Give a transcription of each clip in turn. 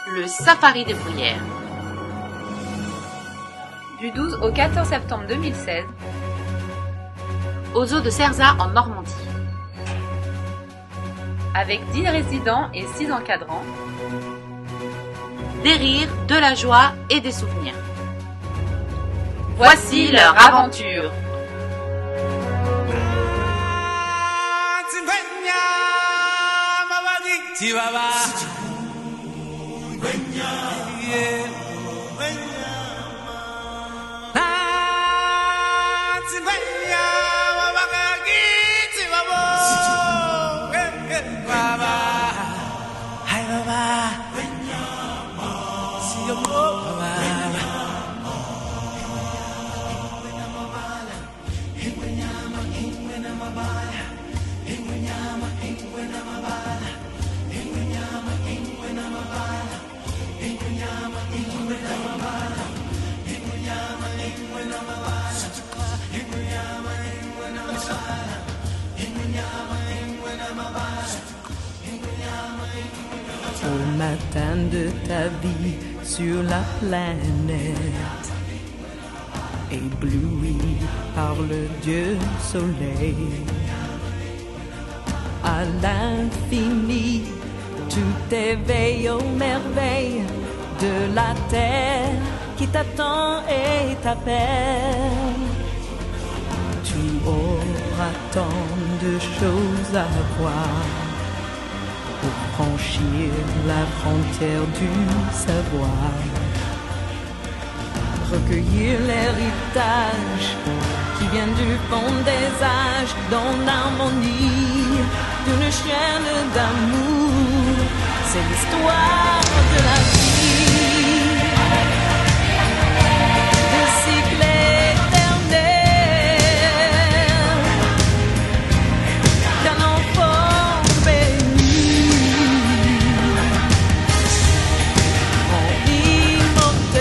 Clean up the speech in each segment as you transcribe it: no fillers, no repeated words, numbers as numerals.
le Safari des Bruyères. Du 12 au 14 septembre 2016, au zoo de Cerzat en Normandie. Avec 10 résidents et 6 encadrants. Des rires, de la joie et des souvenirs. Voici leur aventure. Au matin de ta vie sur la planète, ébloui par le Dieu soleil, à l'infini, tout éveille aux merveilles de la terre qui t'attend et t'appelle. Tu auras tant de choses à voir pour franchir la frontière du savoir, recueillir l'héritage qui vient du fond des âges dans l'harmonie d'une chaîne d'amour. C'est l'histoire de la vie, de cycle éternel d'un enfant béni, en immortel,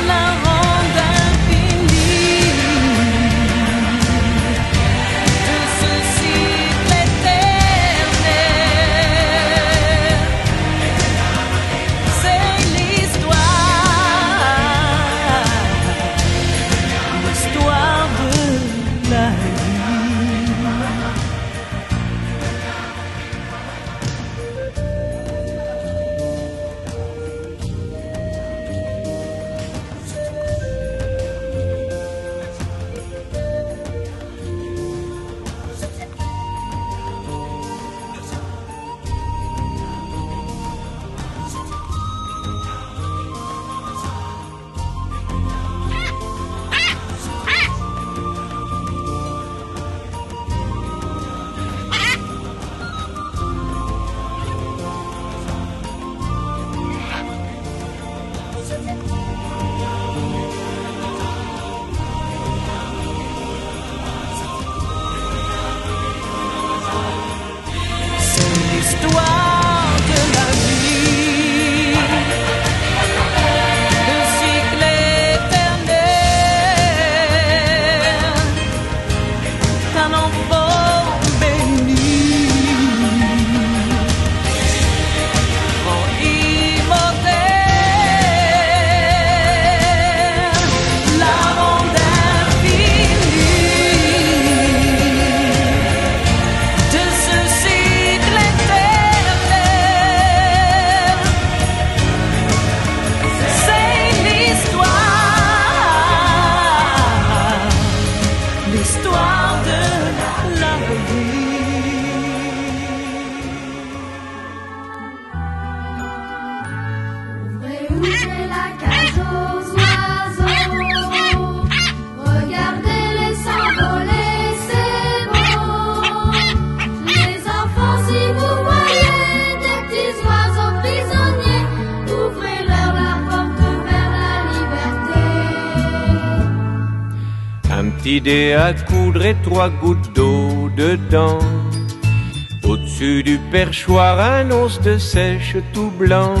la ronde infinie de ce cycle éternel. C'est l'histoire de la vie. C'est l'histoire de la vie, de cycle éternel d'un enfant béni, en immortel, la ronde infinie de ce cycle éternel. C'est l'histoire de la vie. Ouvrez la cage aux oiseaux, regardez-les s'envoler, c'est beau. Les enfants, si vous voyez des petits oiseaux prisonniers, ouvrez-leur la porte vers la liberté. Un petit dé à coudre et 3 gouttes d'eau dedans. Au-dessus du perchoir, un os de sèche tout blanc.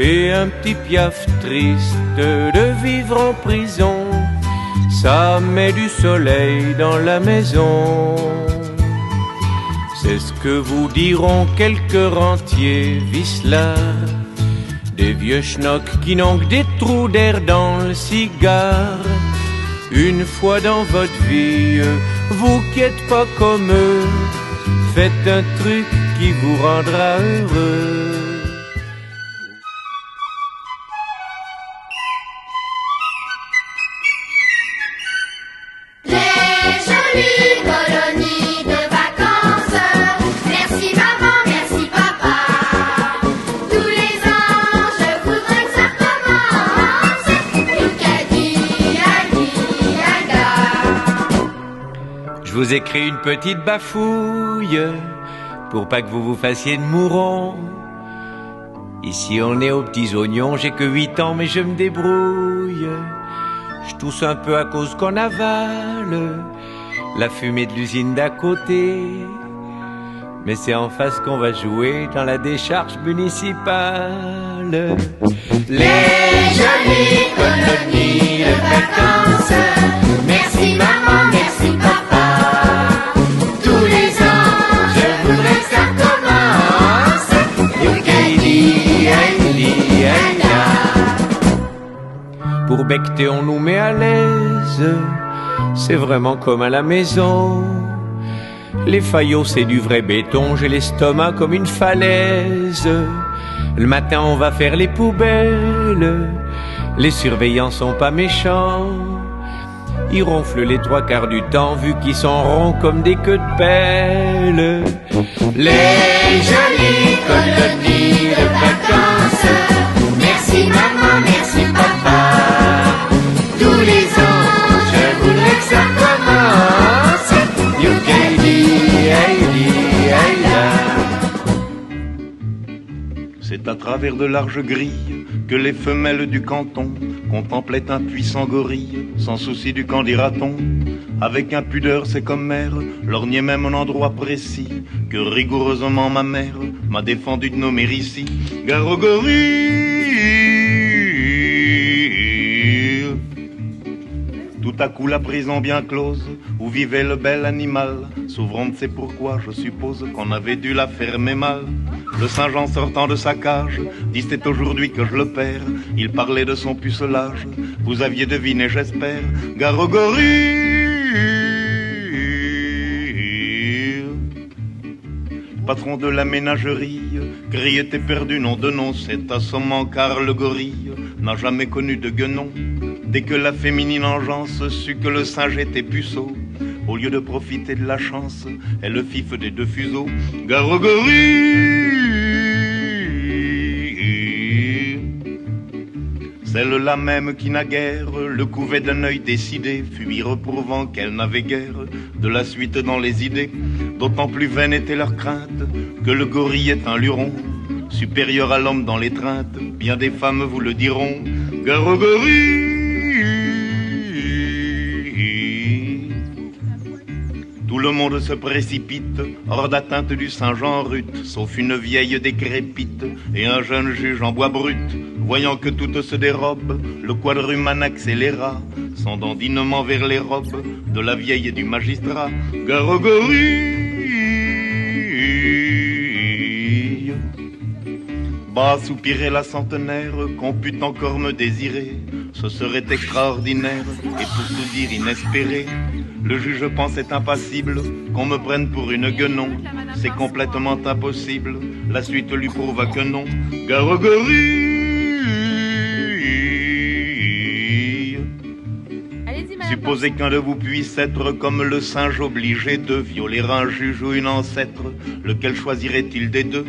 Et un petit piaf triste de vivre en prison. Ça met du soleil dans la maison. C'est ce que vous diront quelques rentiers vicelards, des vieux schnocks qui n'ont que des trous d'air dans le cigare. Une fois dans votre vie, vous qui êtes pas comme eux, faites un truc qui vous rendra heureux. Les jolies colonies de vacances, merci maman, merci papa. Tous les ans, je voudrais que ça recommence. Youkadi, Adi, Ada. Je vous écris une petite bafouille pour pas que vous vous fassiez de mourons. Ici on est aux petits oignons, j'ai que 8 ans mais je me débrouille. Je tousse un peu à cause qu'on avale la fumée de l'usine d'à côté. Mais c'est en face qu'on va jouer dans la décharge municipale. Les jolies colonies de vacances, merci maman, merci papa. Tous les ans, je voudrais que ça recommence. Youkadi, Aïdi, Aïda. Pour becter, on nous met à l'aise. C'est vraiment comme à la maison. Les faillots, c'est du vrai béton. J'ai l'estomac comme une falaise. Le matin, on va faire les poubelles. Les surveillants sont pas méchants. Ils ronflent les 3/4 du temps, vu qu'ils sont ronds comme des queues de pelle. Les jolies colonies de vacances, merci maman, merci papa. Tous les ans, je voudrais que ça commence. Youkadi, Aïdi, Aïda. C'est à travers de larges grilles que les femelles du canton contemplaient un puissant gorille, sans souci du qu'en dira-t-on. Avec impudeur, c'est comme mère, lorgnait même un endroit précis que rigoureusement ma mère m'a défendu de nommer ici. Gare au gorille. Tout à coup la prison bien close, où vivait le bel animal, s'ouvrant de c'est pourquoi je suppose qu'on avait dû la fermer mal. Le Saint-Jean sortant de sa cage, dit c'est aujourd'hui que je le perds. Il parlait de son pucelage, vous aviez deviné j'espère. Gare au gorille. Patron de la ménagerie, grille était perdu, nom de nom, c'est assommant car le gorille n'a jamais connu de guenon. Dès que la féminine engeance sut que le singe était puceau, au lieu de profiter de la chance, elle le fif des deux fuseaux. Gare au gorille. Celle-là même qui naguère le couvait d'un œil décidé, fut lui reprouvant qu'elle n'avait guère de la suite dans les idées. D'autant plus vaine était leur crainte que le gorille est un luron, supérieur à l'homme dans l'étreinte. Bien des femmes vous le diront. Gare au gorille. Tout le monde se précipite, hors d'atteinte du Saint-Jean rut, sauf une vieille décrépite et un jeune juge en bois brut. Voyant que tout se dérobe, le quadrumane accéléra son dandinement vers les robes de la vieille et du magistrat. Gare au gorille. Bas soupirait la centenaire, qu'on pût encore me désirer. Ce serait extraordinaire et pour tout dire inespéré. Le juge pensait impassible qu'on me prenne pour une guenon. C'est complètement impossible, la suite lui prouva que non. Gare au gorille. Supposez qu'un de vous puisse être comme le singe obligé de violer un juge ou une ancêtre. Lequel choisirait-il des deux?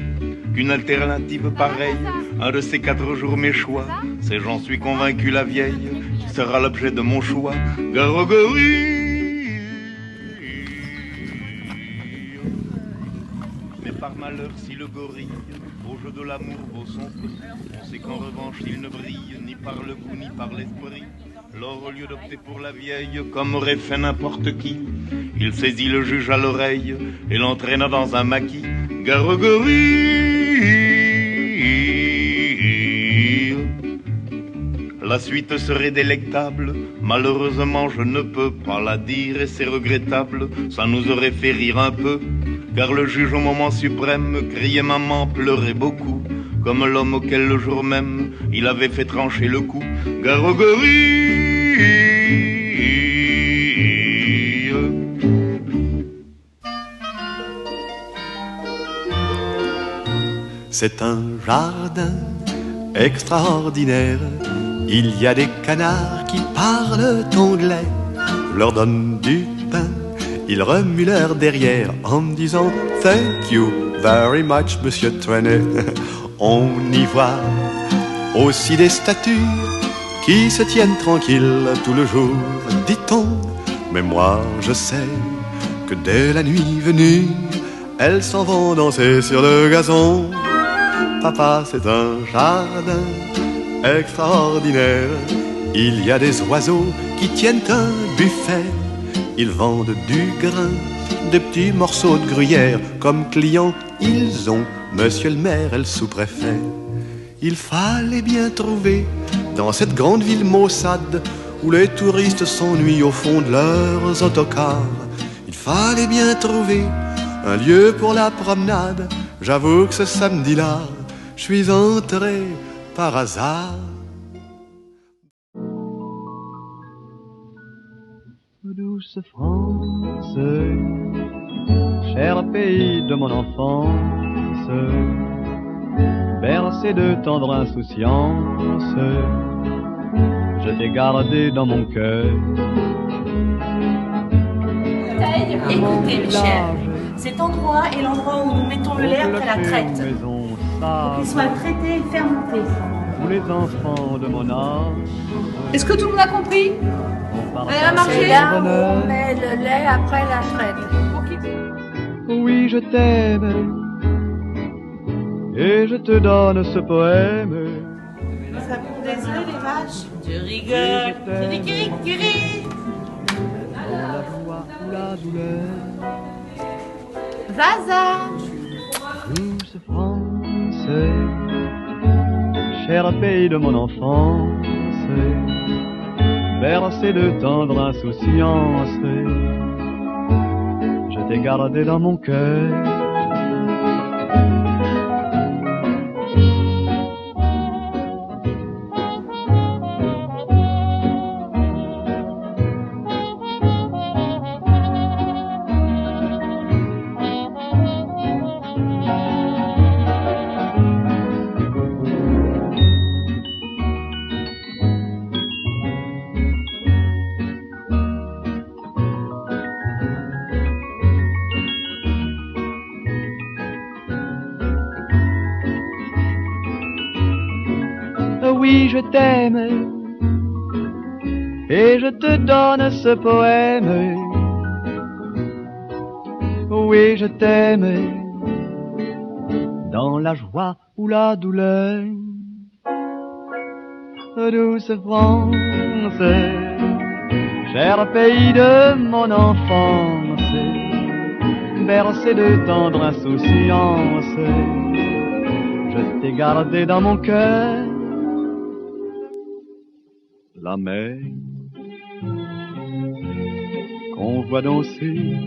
Qu'une alternative pareille, un de ces 4 jours mes choix, c'est j'en suis convaincu la vieille, qui sera l'objet de mon choix. Gare au gorille. Mais par malheur si le gorille, au jeu de l'amour vaut son prix, on sait qu'en revanche il ne brille, ni par le goût ni par l'esprit. Lors au lieu d'opter pour la vieille, comme aurait fait n'importe qui, il saisit le juge à l'oreille et l'entraîna dans un maquis. Gare au gorille. La suite serait délectable, malheureusement je ne peux pas la dire et c'est regrettable, ça nous aurait fait rire un peu. car le juge au moment suprême criait maman, pleurait beaucoup, comme l'homme auquel le jour même il avait fait trancher le cou. Gare aux gorilles. C'est un jardin extraordinaire. Il y a des canards qui parlent anglais. Je leur donne du pain, ils remuent leur derrière en me disant Thank you very much, Monsieur Trenet. On y voit aussi des statues qui se tiennent tranquilles tout le jour, dit-on. Mais moi je sais que dès la nuit venue, elles s'en vont danser sur le gazon. Papa, c'est un jardin extraordinaire. Il y a des oiseaux qui tiennent un buffet. Ils vendent du grain, des petits morceaux de gruyère. Comme clients, ils ont Monsieur le maire et le sous-préfet. Il fallait bien trouver dans cette grande ville maussade où les touristes s'ennuient au fond de leurs autocars. Il fallait bien trouver un lieu pour la promenade. J'avoue que ce samedi-là, je suis entré par hasard. Douce France, cher pays de mon enfance, bercé de tendre insouciance, je t'ai gardé dans mon cœur. Écoutez, Michel, cet endroit est l'endroit où nous mettons le lait après la traite. Pour qu'il soit traité et fermenté. Tous les enfants de mon âge. Est-ce que tout le monde a compris? Elle a marché. C'est là où on met le lait après la traite. Oui, je t'aime et je te donne ce poème. Ça vous désire les vaches? Tu rigoles. C'est des kiri-kiri. Dans la joie ou la douleur. Zaza. Douce France, cher pays de mon enfance, bercé de tendre insouciance, je t'ai gardé dans mon cœur. Oui, je t'aime et je te donne ce poème. Oui, je t'aime dans la joie ou la douleur. Douce France, cher pays de mon enfance, bercé de tendre insouciance, je t'ai gardé dans mon cœur. La mer qu'on voit danser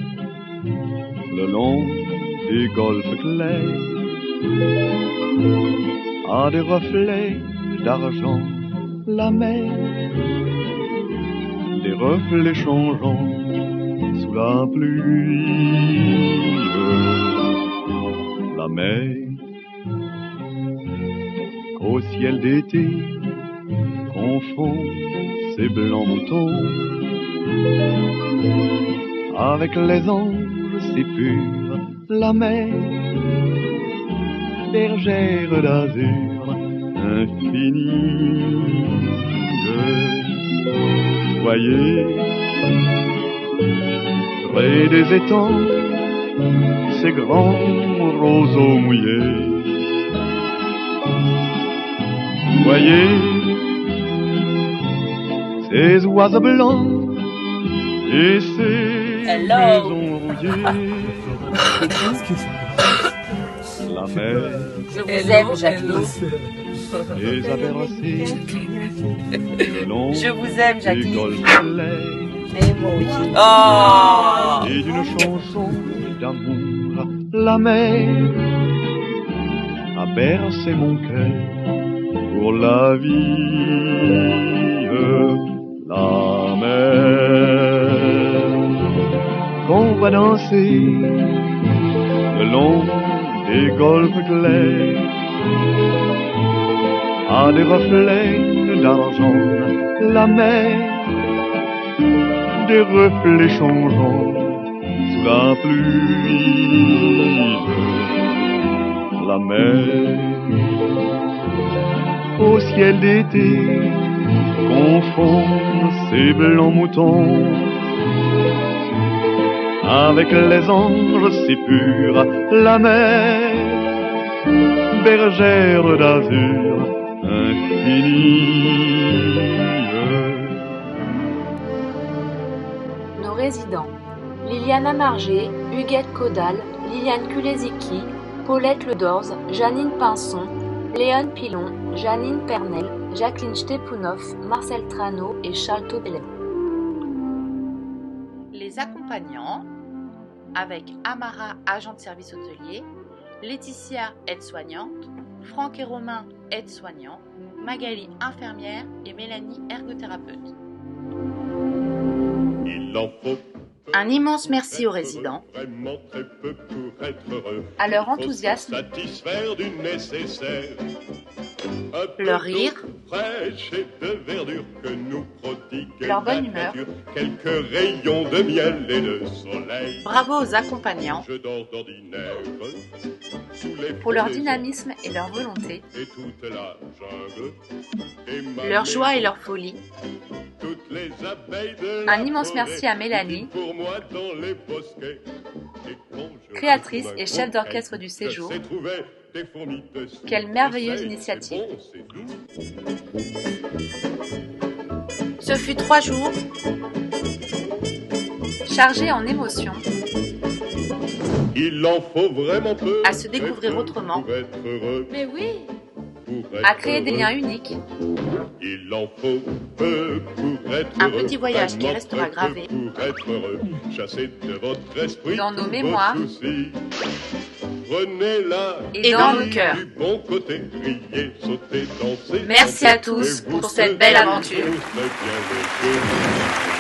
le long des golfes clairs a des reflets d'argent. La mer, des reflets changeants sous la pluie. La mer qu'au ciel d'été confond ces blancs moutons avec les anges si purs. La mer, bergère d'azur infinie. Voyez, près des étangs, ces grands roseaux mouillés. Voyez, ces oiseaux blancs et ces maisons rouillées. La mer, Je vous aime, Jacqueline. les a bercés le long Je vous aime, des Jacqueline. golfes clairs Et moi aussi. et d'une chanson d'amour La mer a bercé mon cœur pour la vie. La mer qu'on va danser le long des golfes clairs à des reflets d'argent. La mer, des reflets changeants sous la pluie. La mer, au ciel d'été, confond ses blancs moutons avec les anges si purs. La mer, bergère d'azur infinie. Nos résidents: Liliana Marger, Huguette Caudal, Liliane Kulesiki, Paulette Ledorze, Janine Pinson, Léon Pilon, Janine Pernel, Jacqueline Stepounov, Marcel Trano et Charles Taubelem. Les accompagnants avec Amara, agent de service hôtelier, Laetitia, aide-soignante, Franck et Romain, aide-soignants, Magali, infirmière et Mélanie, ergothérapeute. Il en faut Un immense merci aux résidents, vraiment très peu pour être heureux. à leur enthousiasme, Satisfaire du nécessaire. Un peu leur rire, d'eau fraîche et de verdure que nous prodigue leur bonne la humeur, nature. Quelques rayons de miel et de soleil. bravo aux accompagnants, Je dors d'ordinaire sous les pour leur feux des dynamisme et leur volonté, et toute la jungle. Et ma leur joie et maison, leur folie, toutes les abeilles de Un la immense forêt merci à Mélanie, pour moi dans les bosquets. Et quand je créatrice retrouve un et chef coquin, d'orchestre du séjour. je sais trouver des fourmis de ci, Quelle de merveilleuse ça, et initiative. c'est bon, c'est doux. ce fut 3 jours chargés en émotions, Il en faut vraiment peu à se découvrir autrement. pour être heureux, mais oui, pour être à créer des heureux. liens uniques, Il en faut peu pour être Un heureux, petit voyage qui vraiment restera très peu gravé. pour être heureux. Chassez de votre esprit Dans nos tous mémoires. vos soucis. Prenez-la et dans dans nos nos cœurs. du bon côté, riez, sautez, dansez. Merci à tous Et vous pour cette serez belle aventure. tous les bienvenus.